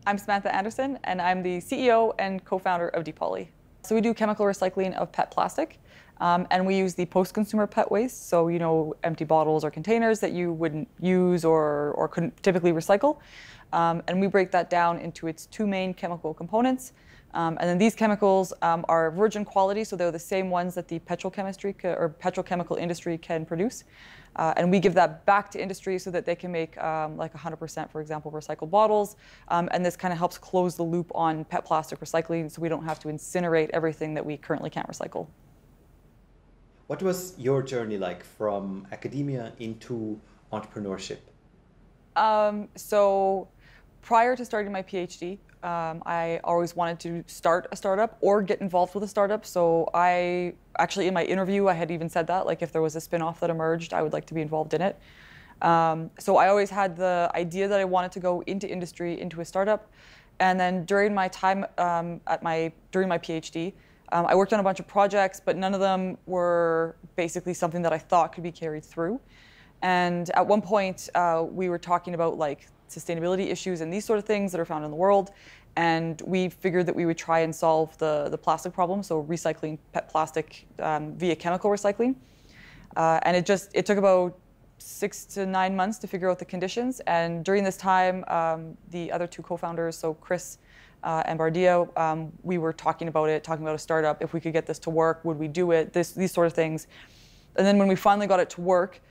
I'm Samantha Anderson, and I'm the CEO and co-founder of DePoly. So we do chemical recycling of PET plastic, and we use the post-consumer PET waste, so empty bottles or containers that you wouldn't use or couldn't typically recycle. And we break that down into its two main chemical components. And then these chemicals are virgin quality, so they're the same ones that the petrochemical industry can produce. And we give that back to industry so that they can make like 100%, for example, recycled bottles. And this kind of helps close the loop on PET plastic recycling, so we don't have to incinerate everything that we currently can't recycle. What was your journey like from academia into entrepreneurship? So prior to starting my PhD, I always wanted to start a startup or get involved with a startup. So I actually, in my interview, I had even said that, like if there was a spin-off that emerged, I would like to be involved in it. So I always had the idea that I wanted to go into industry, into a startup. And then during my time during my PhD, I worked on a bunch of projects, but none of them were basically something that I thought could be carried through. And at one point, we were talking about like sustainability issues and these sort of things that are found in the world. And we figured that we would try and solve the plastic problem, so recycling PET plastic via chemical recycling. And it took about 6 to 9 months to figure out the conditions. And during this time, the other two co-founders, so Chris and Bardia, we were talking about a startup. If we could get this to work, would we do it? These sort of things. And then when we finally got it to work,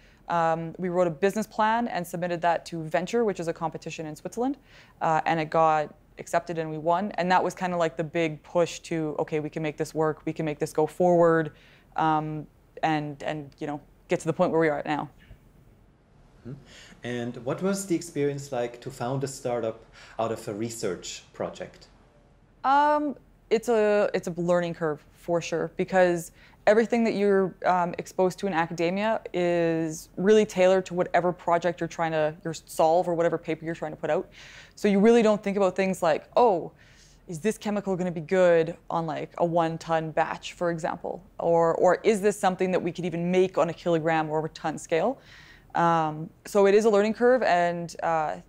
we wrote a business plan and submitted that to Venture, which is a competition in Switzerland, and it got accepted and we won. And that was kind of like the big push to, okay, we can make this work, we can make this go forward, and get to the point where we are at now. And what was the experience like to found a startup out of a research project? It's a learning curve for sure, because everything that you're exposed to in academia is really tailored to whatever project you're solve or whatever paper you're trying to put out. So you really don't think about things like, oh, is this chemical going to be good on like a 1-ton batch, for example? Or is this something that we could even make on a kilogram or a ton scale? So it is a learning curve, and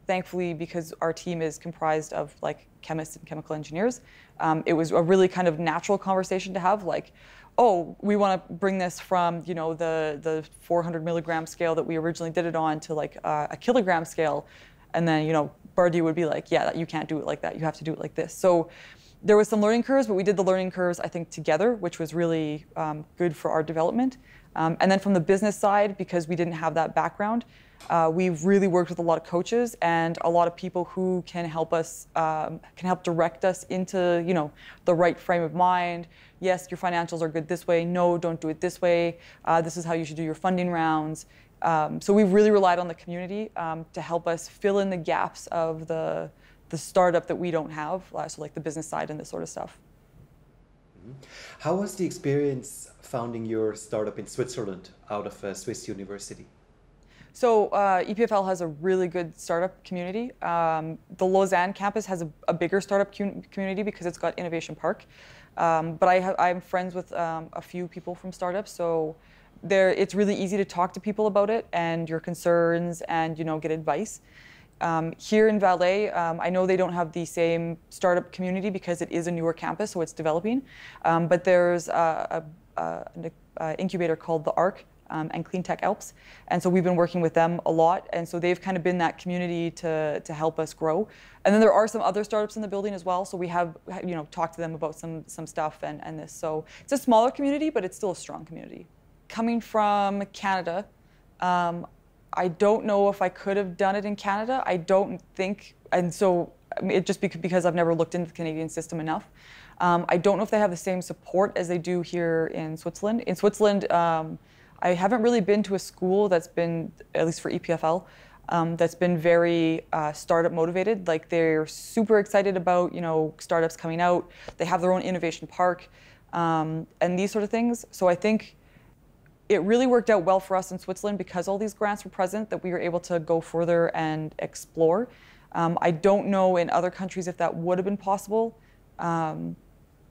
thankfully, because our team is comprised of like chemists and chemical engineers, it was a really kind of natural conversation to have, like, oh, we want to bring this from the 400 milligram scale that we originally did it on to like a kilogram scale, and then Bardia would be like, yeah, you can't do it like that. You have to do it like this. So there was some learning curves, but we did the learning curves, I think, together, which was really good for our development. And then from the business side, because we didn't have that background, we've really worked with a lot of coaches and a lot of people who can help us, can help direct us into, the right frame of mind. Yes, your financials are good this way. No, don't do it this way. This is how you should do your funding rounds. So we've really relied on the community to help us fill in the gaps of the startup that we don't have, so like the business side and this sort of stuff. How was the experience founding your startup in Switzerland out of a Swiss university? So EPFL has a really good startup community. The Lausanne campus has a bigger startup community because it's got Innovation Park. But I'm friends with a few people from startups, so it's really easy to talk to people about it and your concerns and get advice. Here in Valais, I know they don't have the same startup community because it is a newer campus, so it's developing. But there's an incubator called the ARC and Clean Tech Alps, and so we've been working with them a lot, and so they've kind of been that community to help us grow. And then there are some other startups in the building as well, so we have talked to them about some stuff and this. So it's a smaller community, but it's still a strong community. Coming from Canada, I don't know if I could have done it in Canada. I don't think, and so it just because I've never looked into the Canadian system enough. I don't know if they have the same support as they do here in Switzerland. In Switzerland, I haven't really been to a school that's been, at least for EPFL, that's been very startup motivated. Like they're super excited about startups coming out. They have their own innovation park and these sort of things. So I think it really worked out well for us in Switzerland because all these grants were present, that we were able to go further and explore. I don't know in other countries if that would have been possible.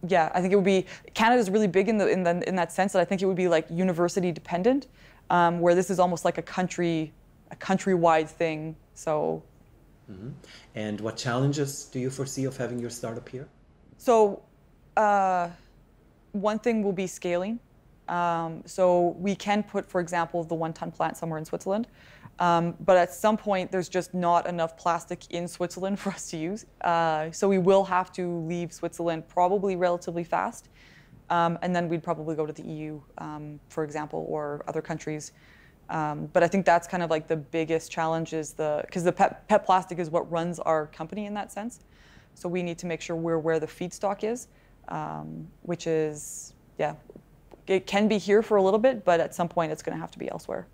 Yeah, I think it would be, Canada's really big in that sense that I think it would be like university dependent, where this is almost like a countrywide thing. So Hmm. And what challenges do you foresee of having your startup here? So one thing will be scaling. So we can put, for example, the 1-ton plant somewhere in Switzerland. But at some point, there's just not enough plastic in Switzerland for us to use. So we will have to leave Switzerland probably relatively fast. And then we'd probably go to the EU, for example, or other countries. But I think that's kind of like the biggest challenge is because the PET plastic is what runs our company in that sense. So we need to make sure we're where the feedstock is, which is, yeah, it can be here for a little bit, but at some point it's going to have to be elsewhere.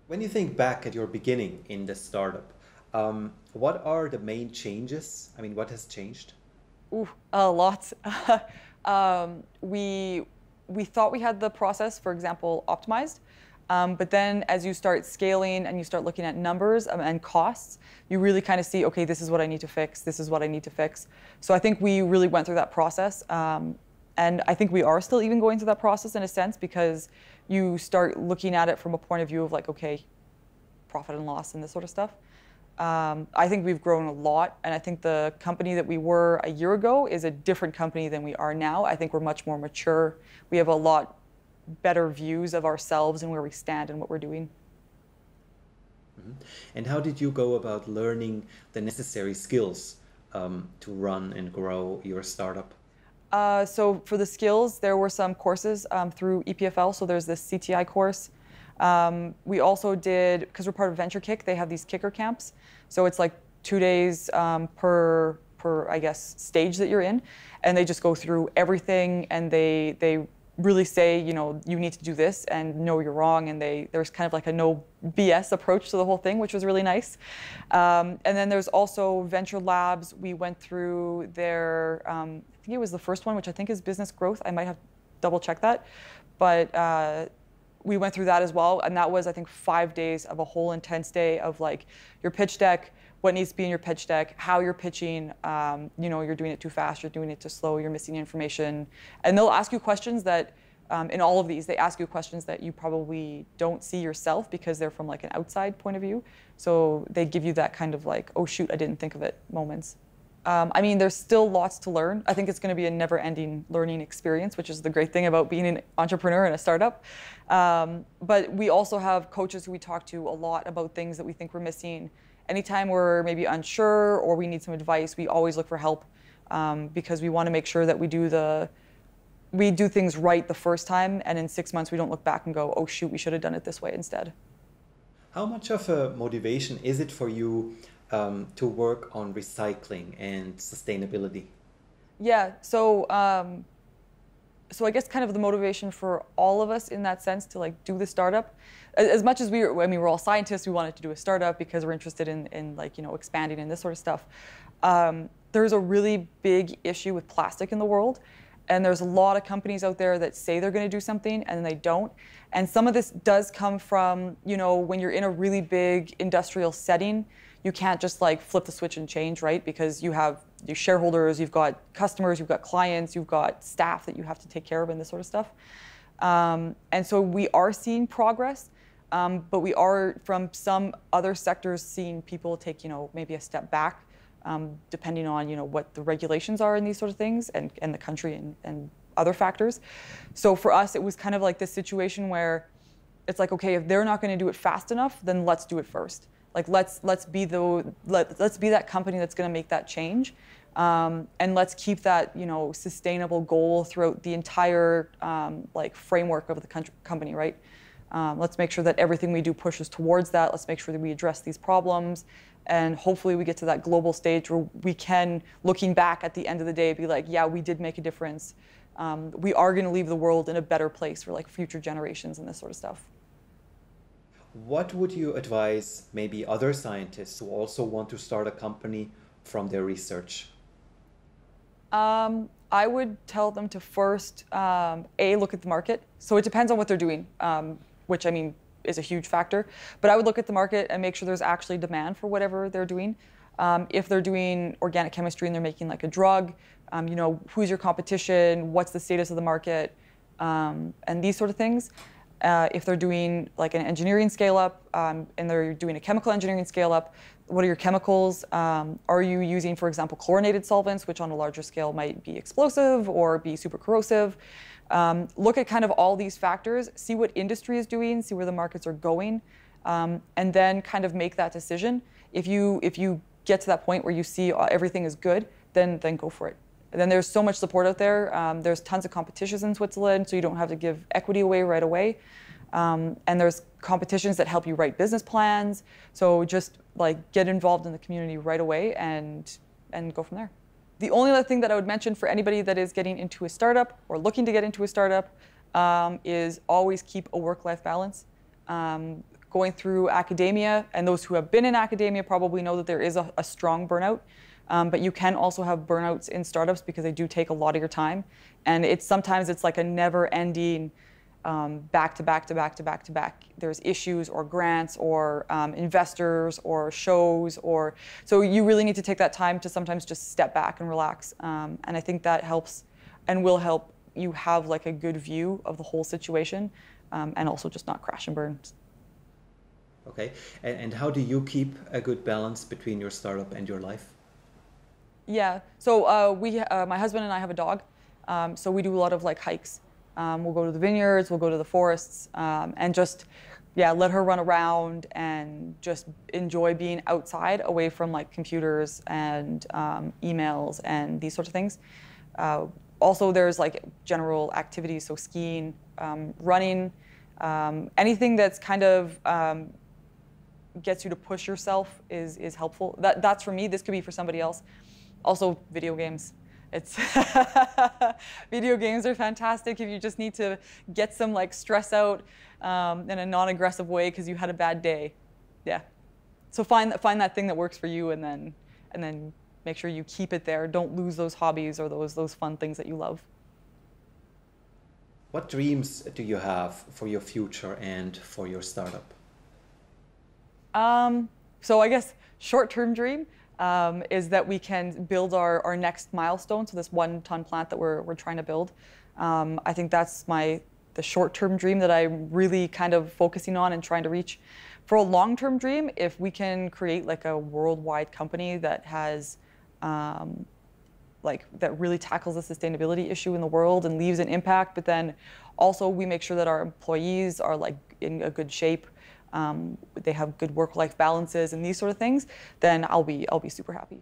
When you think back at your beginning in the startup, what are the main changes? I mean, what has changed? Ooh, lots. We thought we had the process, for example, optimized. But then as you start scaling and you start looking at numbers and costs, you really kind of see, okay, this is what I need to fix. This is what I need to fix. So I think we really went through that process. And I think we are still even going through that process in a sense because you start looking at it from a point of view of like, okay, profit and loss and this sort of stuff. I think we've grown a lot, and I think the company that we were a year ago is a different company than we are now. I think we're much more mature. We have a lot better views of ourselves and where we stand and what we're doing. Mm-hmm. And how did you go about learning the necessary skills to run and grow your startup? So for the skills, there were some courses through EPFL. So there's this CTI course. We also did, because we're part of Venture Kick, they have these kicker camps. So it's like 2 days per I guess, stage that you're in. And they just go through everything, and they really say, you know, you need to do this and no, you're wrong. And there's kind of like a no BS approach to the whole thing, which was really nice. And then there's also Venture Labs. We went through their, I think it was the first one, which I think is business growth. I might have double checked that. But we went through that as well. And that was, I think, 5 days of a whole intense day of like your pitch deck, what needs to be in your pitch deck, how you're pitching, you know, you're doing it too fast, you're doing it too slow, you're missing information. And they'll ask you questions that, in all of these, they ask you questions that you probably don't see yourself because they're from like an outside point of view. So they give you that kind of like, oh shoot, I didn't think of it moments. I mean, there's still lots to learn. I think it's going to be a never-ending learning experience, which is the great thing about being an entrepreneur in a startup. But we also have coaches who we talk to a lot about things that we think we're missing. Anytime we're maybe unsure or we need some advice, we always look for help because we want to make sure that we do things right the first time, and in 6 months we don't look back and go, oh shoot, we should have done it this way instead. How much of a motivation is it for you to work on recycling and sustainability? Yeah, so I guess kind of the motivation for all of us in that sense to like do the startup, as much as we're all scientists, we wanted to do a startup because we're interested in like, you know, expanding and this sort of stuff. There's a really big issue with plastic in the world. And there's a lot of companies out there that say they're going to do something and they don't. And some of this does come from, you know, when you're in a really big industrial setting, you can't just like flip the switch and change, right? Because you have your shareholders, you've got customers, you've got clients, you've got staff that you have to take care of and this sort of stuff. And so we are seeing progress, but we are from some other sectors seeing people take, you know, maybe a step back, depending on, you know, what the regulations are in these sort of things and the country and other factors. So for us, it was kind of like this situation where it's like, okay, if they're not going to do it fast enough, then let's do it first. Like let's be that company that's going to make that change, and let's keep that, you know, sustainable goal throughout the entire like framework of the company, right? Let's make sure that everything we do pushes towards that. Let's make sure that we address these problems, and hopefully we get to that global stage where we can, looking back at the end of the day, be like, yeah, we did make a difference. We are going to leave the world in a better place for like future generations and this sort of stuff. What would you advise maybe other scientists who also want to start a company from their research? I would tell them to first, look at the market. So it depends on what they're doing, which I mean is a huge factor. But I would look at the market and make sure there's actually demand for whatever they're doing. If they're doing organic chemistry and they're making like a drug, you know, who's your competition? What's the status of the market? And these sort of things. If they're doing like an engineering scale up and they're doing a chemical engineering scale up, what are your chemicals? Are you using, for example, chlorinated solvents, which on a larger scale might be explosive or be super corrosive? Look at kind of all these factors, see what industry is doing, see where the markets are going, and then kind of make that decision. If you get to that point where you see everything is good, then go for it. And then there's so much support out there. There's tons of competitions in Switzerland, so you don't have to give equity away right away. And there's competitions that help you write business plans. So just like get involved in the community right away and go from there. The only other thing that I would mention for anybody that is getting into a startup or looking to get into a startup is always keep a work-life balance. Going through academia, and those who have been in academia probably know that there is a strong burnout. But you can also have burnouts in startups because they do take a lot of your time. And sometimes it's like a never-ending back to back to back to back to back. There's issues or grants or investors or shows, so you really need to take that time to sometimes just step back and relax. And I think that helps and will help you have like a good view of the whole situation and also just not crash and burn. Okay, and how do you keep a good balance between your startup and your life? Yeah, so my husband and I have a dog, so we do a lot of like hikes. We'll go to the vineyards, we'll go to the forests, and just, let her run around and just enjoy being outside away from like computers and emails and these sorts of things. Also, there's like general activities, so skiing, running, anything that's kind of gets you to push yourself is helpful. That's for me. This could be for somebody else. Also, video games. Video games are fantastic if you just need to get some like stress out in a non-aggressive way because you had a bad day. Yeah. So find that thing that works for you, and then make sure you keep it there. Don't lose those hobbies or those fun things that you love. What dreams do you have for your future and for your startup? So I guess short-term dream is that we can build our next milestone, so this 1-ton plant that we're trying to build. I think that's the short-term dream that I'm really kind of focusing on and trying to reach. For a long-term dream, if we can create like a worldwide company that has that really tackles the sustainability issue in the world and leaves an impact, but then also we make sure that our employees are like in a good shape, they have good work-life balances and these sort of things, then I'll be super happy.